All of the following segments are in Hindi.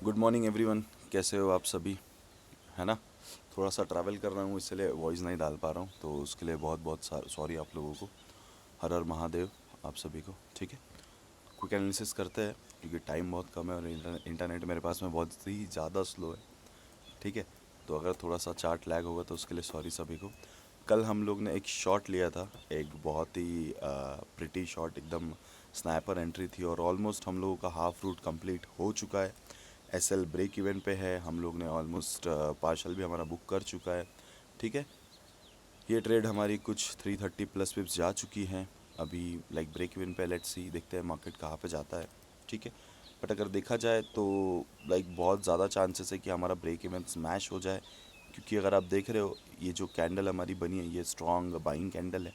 Good morning everyone. कैसे हो आप सभी? है ना। थोड़ा सा ट्रैवल कर रहा हूँ इसलिए वॉइस नहीं डाल पा रहा हूँ, तो उसके लिए बहुत बहुत सॉरी आप लोगों को। हर हर महादेव आप सभी को। ठीक है, क्विक एनालिसिस करते हैं क्योंकि टाइम बहुत कम है और इंटरनेट मेरे पास में बहुत ही ज़्यादा स्लो है। ठीक है, तो अगर थोड़ा सा चार्ट लैग होगा तो उसके लिए सॉरी सभी को। कल हम लोग ने एक शॉट लिया था, एक बहुत ही प्रिटी शॉट, एकदम स्नैपर एंट्री थी और ऑलमोस्ट हम लोगों का हाफ रूट कंप्लीट हो चुका है। एसएल ब्रेक इवन पे है, हम लोग ने ऑलमोस्ट पार्शल भी हमारा बुक कर चुका है। ठीक है, ये ट्रेड हमारी कुछ 330 प्लस पिप्स जा चुकी हैं अभी। लाइक ब्रेक इवन पे लेट्स सी, देखते हैं मार्केट कहाँ पे जाता है। ठीक है, बट अगर देखा जाए तो लाइक बहुत ज़्यादा चांसेस है कि हमारा ब्रेक इवन स्मैश हो जाए, क्योंकि अगर आप देख रहे हो ये जो कैंडल हमारी बनी है ये स्ट्रॉन्ग बाइंग कैंडल है।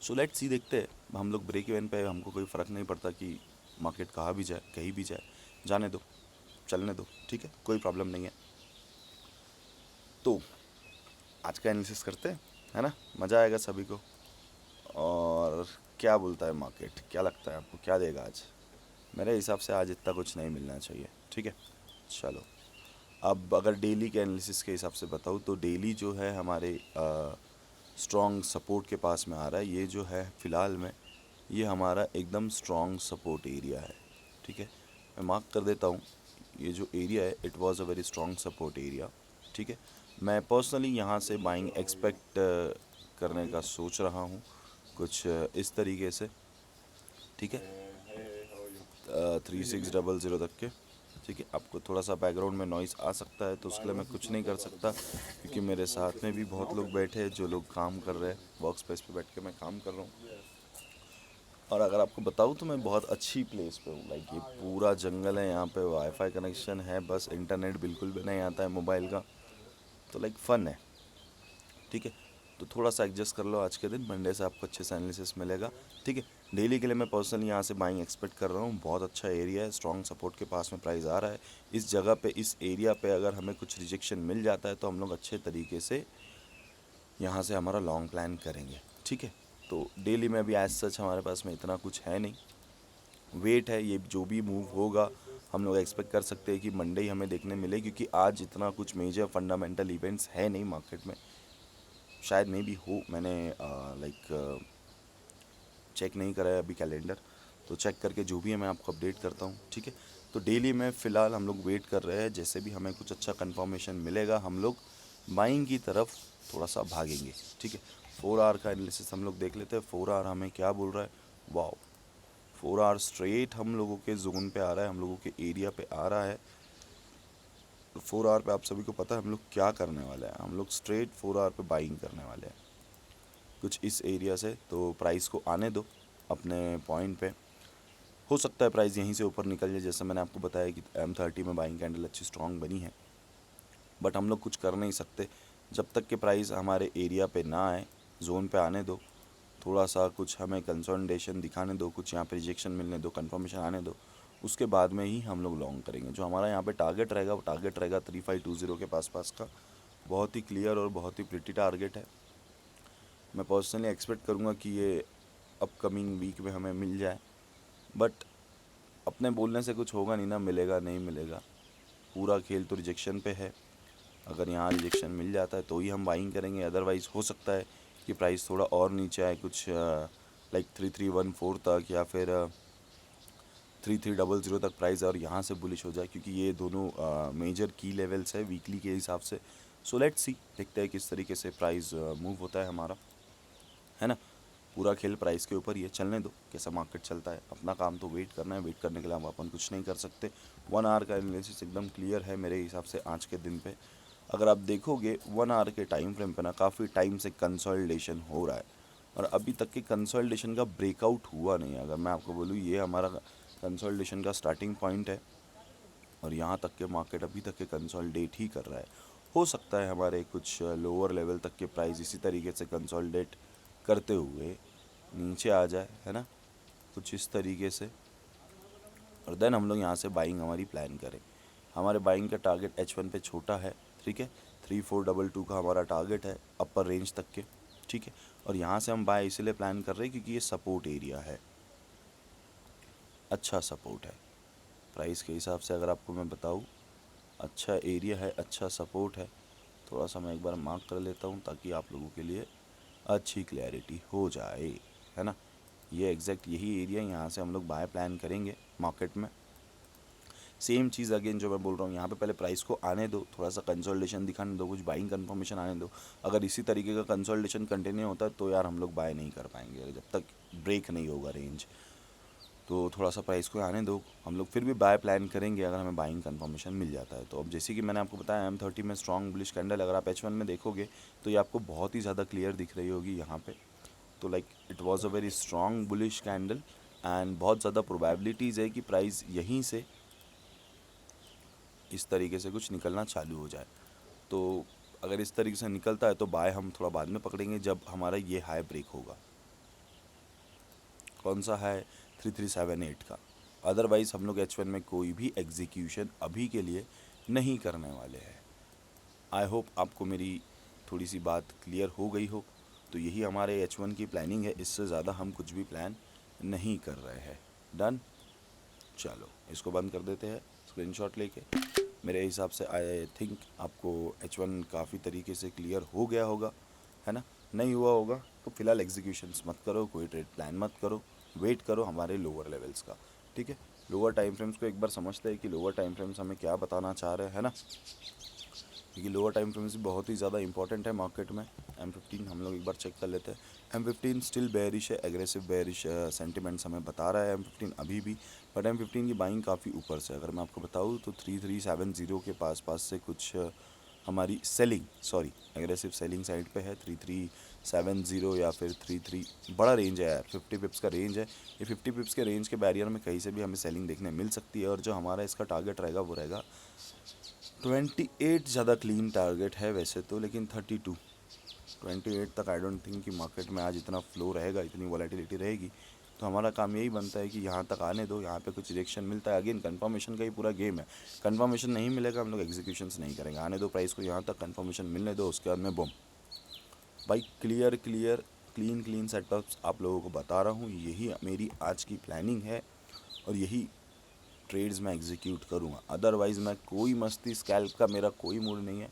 सो लेट्स सी, देखते हैं हम लोग ब्रेक इवन पे, हमको कोई फ़र्क नहीं पड़ता कि मार्केट कहाँ भी जाए कहीं भी जाए, जाने दो, चलने दो। ठीक है, कोई प्रॉब्लम नहीं है। तो आज का एनालिसिस करते हैं, है ना। मज़ा आएगा सभी को। और क्या बोलता है मार्केट, क्या लगता है आपको क्या देगा आज? मेरे हिसाब से आज इतना कुछ नहीं मिलना चाहिए। ठीक है, चलो। अब अगर डेली के एनालिसिस के हिसाब से बताऊँ तो डेली जो है हमारे स्ट्रॉन्ग सपोर्ट के पास में आ रहा है। ये जो है फ़िलहाल में ये हमारा एकदम स्ट्रॉन्ग सपोर्ट एरिया है। ठीक है, मैं मार्क कर देता हूँ। ये जो एरिया है it was a very strong support area. ठीक है, मैं पर्सनली यहाँ से बाइंग एक्सपेक्ट करने का सोच रहा हूँ, कुछ इस तरीके से। ठीक है, 3600 तक के। ठीक है, आपको थोड़ा सा बैकग्राउंड में नॉइज़ आ सकता है तो उसके लिए मैं कुछ नहीं कर सकता, क्योंकि मेरे साथ में भी बहुत लोग बैठे हैं जो लोग काम कर रहे हैं। वर्क स्पेस पे बैठ के मैं काम कर रहा हूँ। और अगर आपको बताऊँ तो मैं बहुत अच्छी प्लेस पे हूँ। लाइक ये पूरा जंगल है, यहाँ पे वाईफाई कनेक्शन है, बस इंटरनेट बिल्कुल भी नहीं आता है मोबाइल का। तो लाइक फ़न है। ठीक है, तो थोड़ा सा एडजस्ट कर लो आज के दिन, मंडे से आपको अच्छे से एनालिसिस मिलेगा। ठीक है, डेली के लिए मैं पर्सनली यहाँ से बाइंग एक्सपेक्ट कर रहा हूँ। बहुत अच्छा एरिया है, स्ट्रॉन्ग सपोर्ट के पास में प्राइस आ रहा है। इस जगह पे, इस एरिया पे अगर हमें कुछ रिजेक्शन मिल जाता है तो हम लोग अच्छे तरीके से यहाँ से हमारा लॉन्ग प्लान करेंगे। ठीक है, तो डेली में अभी एज सच हमारे पास में इतना कुछ है नहीं, वेट है। ये जो भी मूव होगा हम लोग एक्सपेक्ट कर सकते हैं कि मंडे ही हमें देखने मिले, क्योंकि आज इतना कुछ मेजर फंडामेंटल इवेंट्स है नहीं मार्केट में। शायद मे भी हो, मैंने लाइक चेक नहीं करा है अभी कैलेंडर, तो चेक करके जो भी है मैं आपको अपडेट करता हूँ। ठीक है, तो डेली में फ़िलहाल हम लोग वेट कर रहे हैं, जैसे भी हमें कुछ अच्छा कंफर्मेशन मिलेगा हम लोग बाइंग की तरफ थोड़ा सा भागेंगे। ठीक है, 4 आवर का एनालिसिस हम लोग देख लेते हैं। 4 आवर हमें क्या बोल रहा है? वाह, 4 आवर स्ट्रेट हम लोगों के जोन पे आ रहा है, हम लोगों के एरिया पे आ रहा है। 4 आवर पे आप सभी को पता है हम लोग क्या करने वाले हैं। हम लोग स्ट्रेट 4 आवर पे बाइंग करने वाले हैं कुछ इस एरिया से। तो प्राइस को आने दो अपने पॉइंट पे। हो सकता है प्राइस यहीं से ऊपर निकल जाए, जैसे मैंने आपको बताया कि M30 में बाइंग कैंडल अच्छी स्ट्रांग बनी है। बट हम लोग कुछ कर नहीं सकते जब तक कि प्राइस हमारे एरिया पे ना आए, जोन पे आने दो। थोड़ा सा कुछ हमें कंसोलिडेशन दिखाने दो, कुछ यहाँ पे रिजेक्शन मिलने दो, कंफर्मेशन आने दो, उसके बाद में ही हम लोग लॉन्ग करेंगे। जो हमारा यहाँ पे टारगेट रहेगा वो टारगेट रहेगा 3520 के पास का। बहुत ही क्लियर और बहुत ही प्रिटी टारगेट है। मैं पर्सनली एक्सपेक्ट करूँगा कि ये अपकमिंग वीक में हमें मिल जाए, बट अपने बोलने से कुछ होगा नहीं ना, मिलेगा नहीं मिलेगा। पूरा खेल तो रिजेक्शन पे है। अगर यहाँ रिजेक्शन मिल जाता है तो ही हम बाइंग करेंगे, अदरवाइज़ हो सकता है कि प्राइस थोड़ा और नीचे आए, कुछ लाइक 3314 तक या फिर 3300 तक प्राइस, और यहाँ से बुलिश हो जाए, क्योंकि ये दोनों मेजर की लेवल्स है वीकली के हिसाब से। सो लेट्स सी, देखते हैं किस तरीके से प्राइस मूव होता है हमारा, है ना। पूरा खेल प्राइस के ऊपर ही है, चलने दो कैसा मार्केट चलता है। अपना काम तो वेट करना है, वेट करने के लिए हम अपन कुछ नहीं कर सकते। 1 आवर का एनालिसिस एकदम क्लियर है मेरे हिसाब से आज के दिन पे। अगर आप देखोगे 1 आवर के टाइम फ्रेम पे ना, काफ़ी टाइम से कंसोलिडेशन हो रहा है और अभी तक के कंसोलिडेशन का ब्रेकआउट हुआ नहीं है। अगर मैं आपको बोलूँ ये हमारा कंसोलिडेशन का स्टार्टिंग पॉइंट है और यहाँ तक के मार्केट अभी तक के कंसोलिडेट ही कर रहा है। हो सकता है हमारे कुछ लोअर लेवल तक के प्राइस इसी तरीके से कंसोलिडेट करते हुए नीचे आ जाए, है ना, कुछ इस तरीके से। और देन हम लोग यहाँ से बाइंग हमारी प्लान करें। हमारे बाइंग का टारगेट H1 पे छोटा है। ठीक है, 3422 का हमारा टारगेट है अपर रेंज तक के। ठीक है, और यहाँ से हम बाय इसलिए प्लान कर रहे हैं क्योंकि ये सपोर्ट एरिया है, अच्छा सपोर्ट है। प्राइस के हिसाब से अगर आपको मैं बताऊँ, अच्छा एरिया है, अच्छा सपोर्ट है। थोड़ा सा मैं एक बार मार्क कर लेता हूँ ताकि आप लोगों के लिए अच्छी क्लैरिटी हो जाए, है ना। ये एग्जैक्ट यही एरिया, यहाँ से हम लोग बाय प्लान करेंगे मार्केट में। सेम चीज़ अगेन जो मैं बोल रहा हूँ, यहाँ पे पहले प्राइस को आने दो, थोड़ा सा कंसोलिडेशन दिखाने दो, कुछ बाइंग कंफर्मेशन आने दो। अगर इसी तरीके का कंसोलिडेशन कंटिन्यू होता है तो यार हम लोग बाय नहीं कर पाएंगे, जब तक ब्रेक नहीं होगा रेंज। तो थोड़ा सा प्राइस को आने दो, हम लोग फिर भी बाय प्लान करेंगे अगर हमें बाइंग कंफर्मेशन मिल जाता है तो। अब जैसे कि मैंने आपको बताया M30 में स्ट्रॉन्ग बुलिश कैंडल, अगर आप H1 में देखोगे तो ये आपको बहुत ही ज़्यादा क्लियर दिख रही होगी यहाँ पे। तो like it was a very strong bullish candle and बहुत ज़्यादा प्रोबेबिलिटीज़ है कि प्राइस यहीं से इस तरीके से कुछ निकलना चालू हो जाए। तो अगर इस तरीके से निकलता है तो बाय हम थोड़ा बाद में पकड़ेंगे जब हमारा ये हाई ब्रेक होगा। कौन सा है? 3378 का। अदरवाइज़ हम लोग H1 में कोई भी एग्जीक्यूशन अभी के लिए नहीं करने वाले हैं। आई होप आपको मेरी थोड़ी सी बात क्लियर हो गई हो। तो यही हमारे H1 की प्लानिंग है, इससे ज़्यादा हम कुछ भी प्लान नहीं कर रहे हैं। डन। चलो इसको बंद कर देते हैं स्क्रीनशॉट लेके। मेरे हिसाब से आई थिंक आपको H1 काफ़ी तरीके से क्लियर हो गया होगा, है ना। नहीं हुआ होगा तो फिलहाल एग्जीक्यूशंस मत करो, कोई ट्रेड प्लान मत करो, वेट करो हमारे लोअर लेवल्स का, ठीक है। लोअर टाइम फ्रेम्स को एक बार समझते हैं कि लोअर टाइम फ्रेम्स हमें क्या बताना चाह रहे हैं, है ना। क्योंकि लोअर टाइम फ्रेम्स भी बहुत ही ज़्यादा इंपॉर्टेंट है मार्केट में। M15 हम लोग एक बार चेक कर लेते हैं। M15 स्टिल बेयरिश है, एग्रेसिव बेयरिश सेंटिमेंट्स हमें बता रहा है M15 अभी भी। बट M15 की बाइंग काफ़ी ऊपर से, अगर मैं आपको बताऊँ तो 3370 के पास से कुछ हमारी selling, sorry aggressive selling side पे है। 3370 या फिर 33, बड़ा रेंज है यार, 50 पिप्स का रेंज है। ये 50 पिप्स के रेंज के बैरियर में कहीं से भी हमें सेलिंग देखने मिल सकती है। और जो हमारा इसका टारगेट रहेगा वो रहेगा 28। ज़्यादा क्लीन टारगेट है वैसे तो, लेकिन 28 तक आई डोंट थिंक कि मार्केट में आज इतना फ्लो रहेगा, इतनी वॉलेटिलिटी रहेगी। तो हमारा काम यही बनता है कि यहाँ तक आने दो, यहाँ पे कुछ रिएक्शन मिलता है। अगेन कंफर्मेशन का ही पूरा गेम है, कंफर्मेशन नहीं मिलेगा हम लोग एग्जीक्यूशंस नहीं करेंगे। आने दो प्राइस को यहाँ तक, कंफर्मेशन मिलने दो, उसके बाद में बूम भाई क्लियर क्लीन सेटअप्स आप लोगों को बता रहा हूँ। यही मेरी आज की प्लानिंग है और यही ट्रेड्स में एग्जीक्यूट करूँगा। अदरवाइज़ मैं कोई मस्ती, स्कैल्प का मेरा कोई मूड नहीं है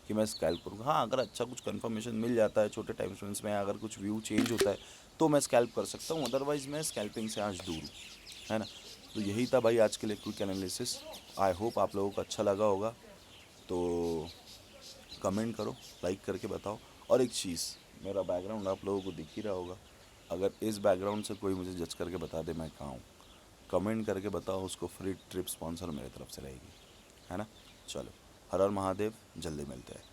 कि मैं स्कैल्प करूँगा। हाँ, अगर अच्छा कुछ कंफर्मेशन मिल जाता है छोटे टाइम फ्रेम्स में, अगर कुछ व्यू चेंज होता है तो मैं स्कैल्प कर सकता हूँ, अदरवाइज़ मैं स्कैल्पिंग से आज दूर हूँ, है ना। तो यही था भाई आज के लिए क्विक एनालिसिस। आई होप आप लोगों को अच्छा लगा होगा। तो कमेंट करो, लाइक करके बताओ। और एक चीज़, मेरा बैकग्राउंड आप लोगों को दिख ही रहा होगा। अगर इस बैकग्राउंड से कोई मुझे जज करके बता दे मैं कहाँ हूँ, कमेंट करके बताओ, उसको फ्री ट्रिप स्पॉन्सर मेरे तरफ से रहेगी, है ना। चलो, हर हर महादेव, जल्दी मिलते हैं।